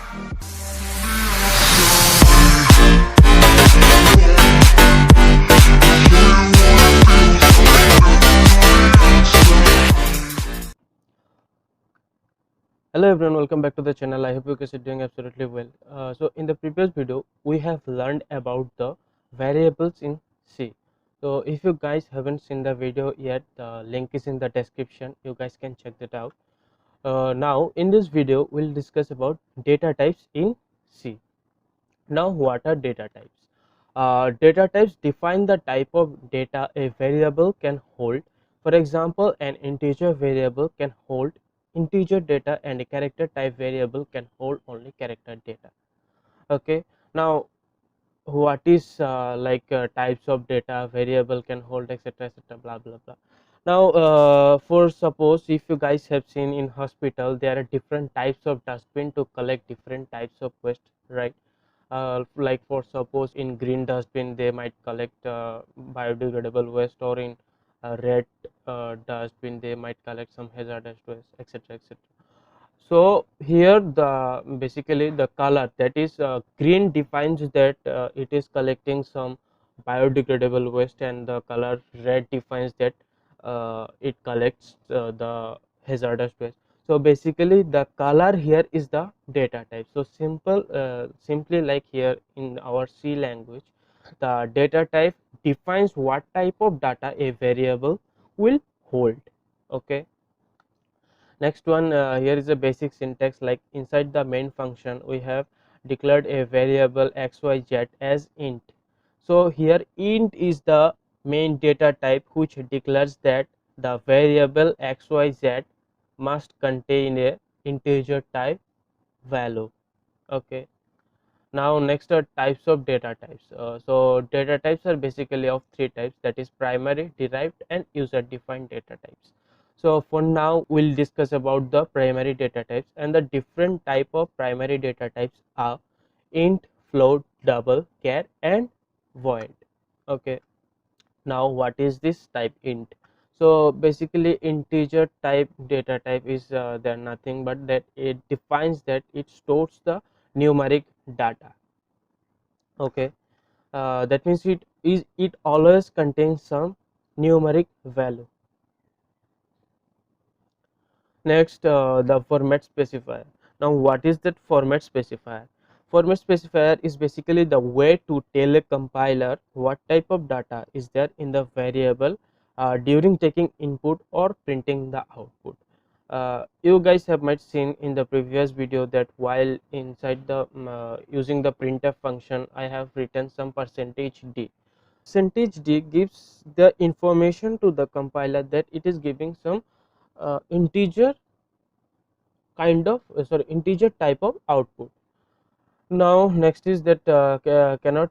Hello everyone, welcome back to the channel. I hope you guys are doing absolutely well. So in the previous video we have learned about the variables in C. So if you guys haven't seen the video yet, the link is in the description. You guys can check that out. Now in this video we'll discuss about data types in C. Now what are data types? Data types define the type of data a variable can hold. For example, an integer variable can hold integer data and a character type variable can hold only character data. Okay, now what is types of data variable can hold, etc., etc., blah blah blah. Now for suppose if you guys have seen in hospital there are different types of dustbin to collect different types of waste, right? Like for suppose in green dustbin they might collect biodegradable waste, or in red dustbin they might collect some hazardous waste, etc., etc. So here the basically the color, that is green, defines that it is collecting some biodegradable waste, and the color red defines that it collects the hazardous waste. So basically the color here is the data type. So simply like here in our C language, the data type defines what type of data a variable will hold. Okay, next one, here is a basic syntax. Like inside the main function we have declared a variable xyz as int. So here int is the main data type which declares that the variable xyz must contain a integer type value. Okay, now next are types of data types. So data types are basically of three types, that is primary, derived and user defined data types. So for now we'll discuss about the primary data types, and the different type of primary data types are int, float, double, char and void. Okay, now what is this type int? So basically integer type data type is there nothing but that it defines that it stores the numeric data. Okay, that means it always contains some numeric value. Next, the format specifier. Now what is that format specifier? Format specifier is basically the way to tell a compiler what type of data is there in the variable during taking input or printing the output. You guys have might seen in the previous video that while inside the using the printf function I have written some percentage d. Percentage d gives the information to the compiler that it is giving some integer kind of integer type of output. Now next is that cannot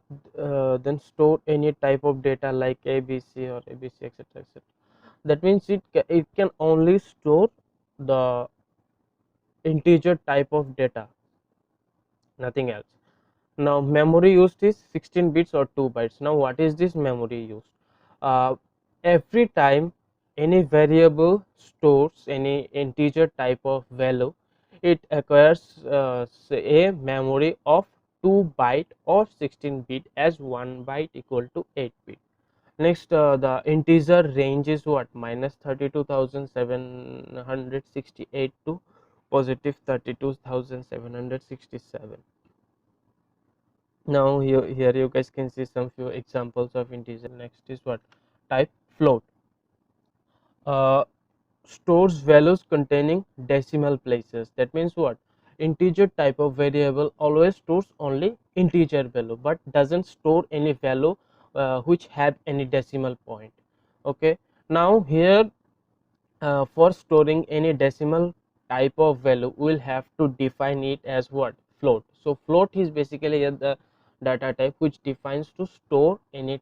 then store any type of data like abc or abc, etc., etc. That means it can only store the integer type of data, nothing else. Now memory used is 16 bits or 2 bytes. Now what is this memory used? Every time any variable stores any integer type of value, it acquires say a memory of 2 byte or 16 bit, as 1 byte equal to 8 bit. Next, the integer range is what? Minus 32,768 to positive 32,767. Now here you guys can see some few examples of integer. Next is what? Type float. Stores values containing decimal places. That means what? Integer type of variable always stores only integer value but doesn't store any value which have any decimal point. Okay, now here for storing any decimal type of value we will have to define it as what? Float. So float is basically the data type which defines to store any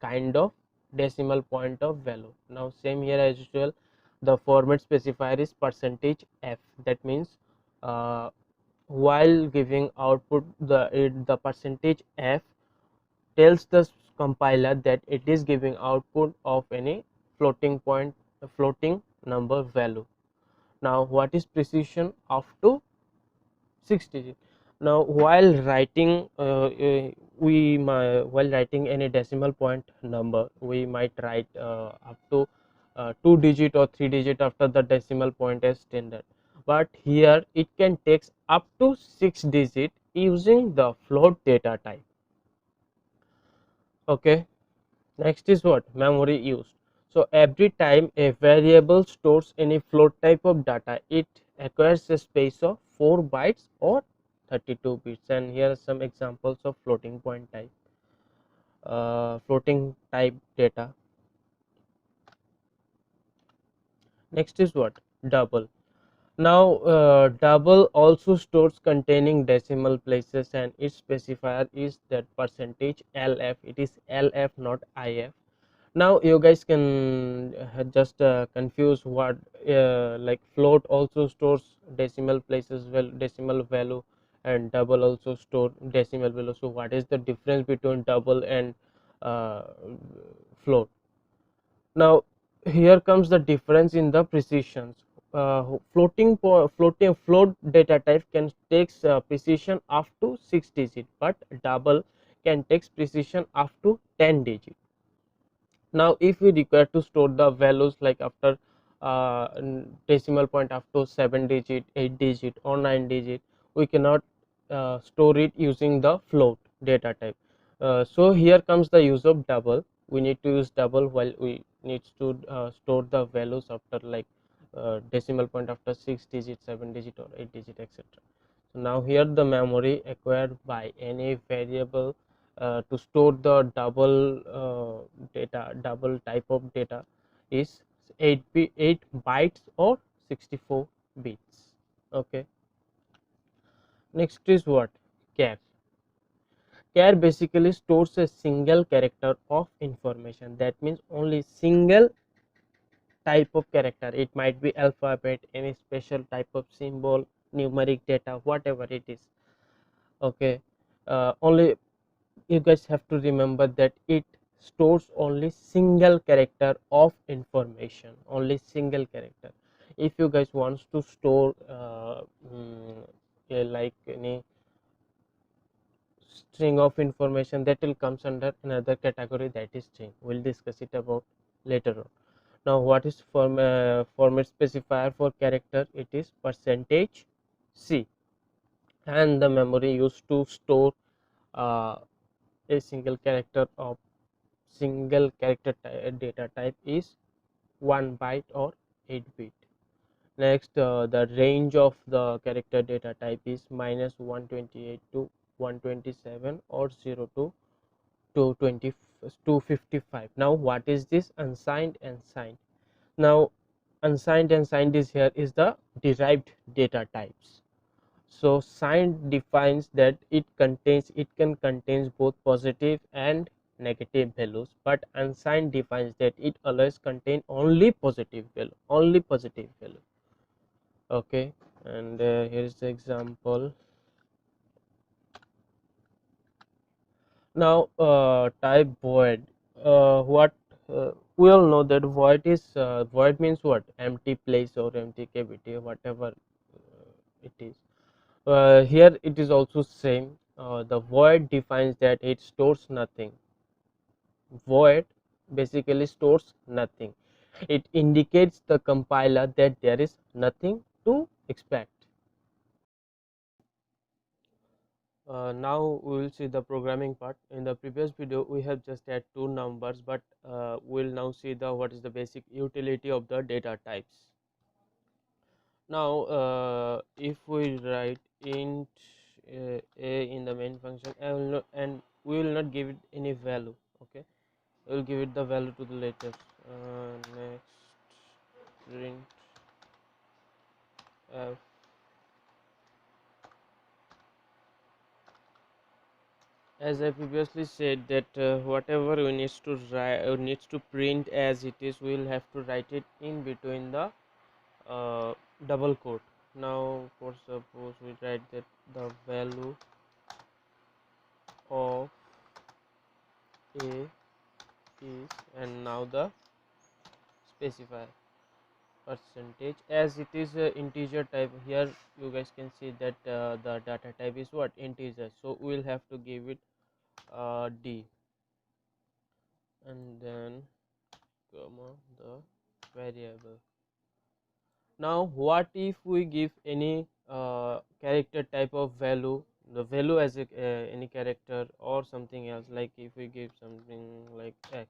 kind of decimal point of value. Now same here as usual, the format specifier is percentage f. That means while giving output, the percentage f tells the compiler that it is giving output of any floating point, floating number value. Now what is precision? Up to 6 digit. Now while writing while writing any decimal point number, we might write up to 2 digit or 3 digit after the decimal point as standard, but here it can take up to 6 digit using the float data type. Okay, next is what memory used. So every time a variable stores any float type of data, it acquires a space of 4 bytes or 32 bits. And here are some examples of floating point type, floating type data. Next is what double. Now double also stores containing decimal places, and its specifier is that percentage LF. It is LF, not IF. Now you guys can just confuse what like float also stores decimal places, well decimal value, and double also store decimal value. So what is the difference between double and uh, float? Now here comes the difference in the precisions. Floating float data type can takes precision up to 6 digit, but double can takes precision up to 10 digit. Now if we require to store the values like after decimal point after 7 digit, 8 digit or 9 digit, we cannot store it using the float data type. So here comes the use of double. We need to use double while we need to store the values after like decimal point after 6 digit, 7 digit or 8 digit, etc. So now here the memory acquired by any variable to store the double type of data is 8 bytes or 64 bits. Okay, next is what char. Char basically stores a single character of information. That means only single type of character. It might be alphabet, any special type of symbol, numeric data, whatever it is. Okay, only you guys have to remember that it stores only single character of information, only single character. If you guys wants to store like any string of information, that will comes under another category, that is string. We'll discuss it about later on. Now what is format specifier for character? It is percentage %c, and the memory used to store uh, a single character data type is 1 byte or 8 bit. Next, the range of the character data type is -128 to 127 or 0 to 220 255. Now what is this unsigned and signed? Now unsigned and signed is here is the derived data types. So signed defines that it can contains both positive and negative values, but unsigned defines that it always contain only positive value, only positive value. Okay, and here is the example. Now type void. What we all know that void means what? Empty place or empty cavity, whatever it is. Here it is also same. The void defines that it stores nothing. Void basically stores nothing. It indicates the compiler that there is nothing to expect. Now we will see the programming part. In the previous video we have just had two numbers, but we will now see the what is the basic utility of the data types. Now if we write int a in the main function, and we will not give it any value. Okay, we will give it the value to the latest. Next, print f. As I previously said that whatever we needs to write needs to print as it is, we will have to write it in between the uh, double quote. Now for suppose we write that the value of a is, and now the specifier. percentage, as it is a integer type. Here you guys can see that the data type is what, integer, so we will have to give it d, and then comma the variable. Now what if we give any character type of value, the value as a, any character or something else, like if we give something like x.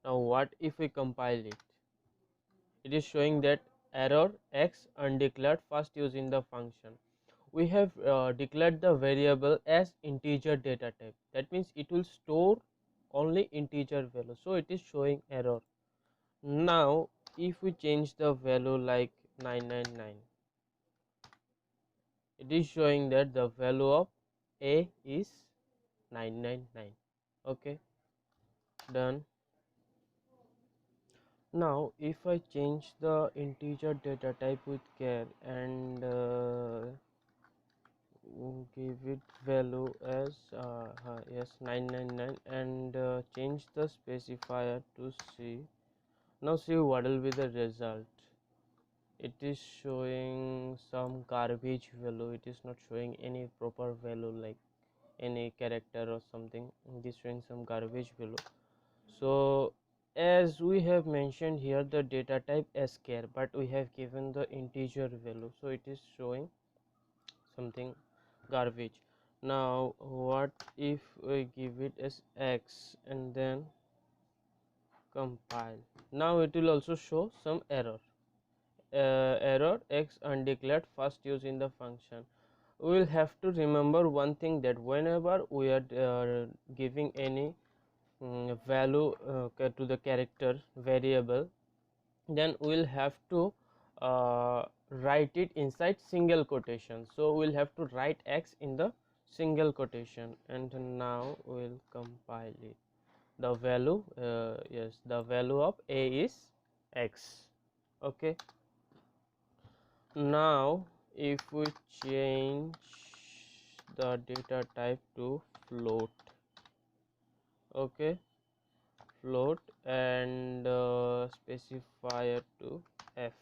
Now what if we compile it? It is showing that error x undeclared first use in the function. We have declared the variable as integer data type, that means it will store only integer value, so it is showing error. Now if we change the value like 999, it is showing that the value of a is 999. Okay, done. Now if I change the integer data type with care and give it value as yes 999 and change the specifier to C. Now see what will be the result. It is showing some garbage value, it is not showing any proper value like any character or something. It is showing some garbage value. So as we have mentioned here, the data type as char, but we have given the integer value, so it is showing something garbage. Now what if we give it as x and then compile? Now it will also show some error. Error x undeclared first use in the function. We will have to remember one thing, that whenever we are giving any value to the character variable, then we will have to write it inside single quotation. So we will have to write x in the single quotation, and now we will compile it. The value yes, the value of a is x. Okay, now if we change the data type to float, okay, float, and specifier to f,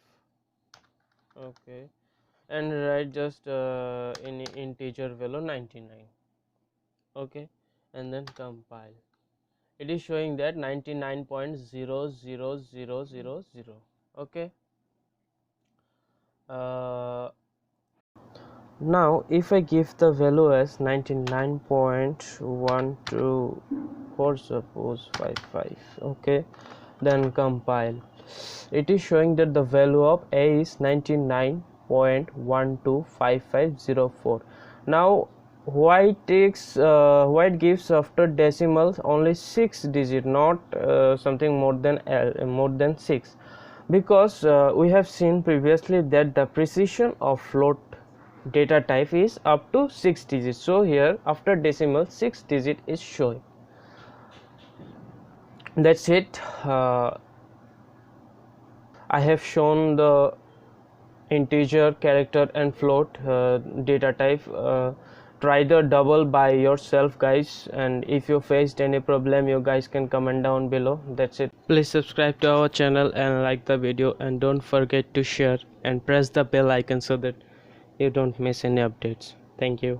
okay, and write just any integer value 99, okay, and then compile. It is showing that 99.00000, okay. Now if I give the value as 99.124 suppose 55, okay, then compile. It is showing that the value of a is 99.125504. Now why it gives after decimals only 6 digit, not something more than 6? Because we have seen previously that the precision of float data type is up to 6 digits, so here after decimal 6 digit is showing. That's it. I have shown the integer, character and float data type. Try the double by yourself guys, and if you faced any problem you guys can comment down below. That's it. Please subscribe to our channel and like the video, and don't forget to share and press the bell icon so that you don't miss any updates. Thank you.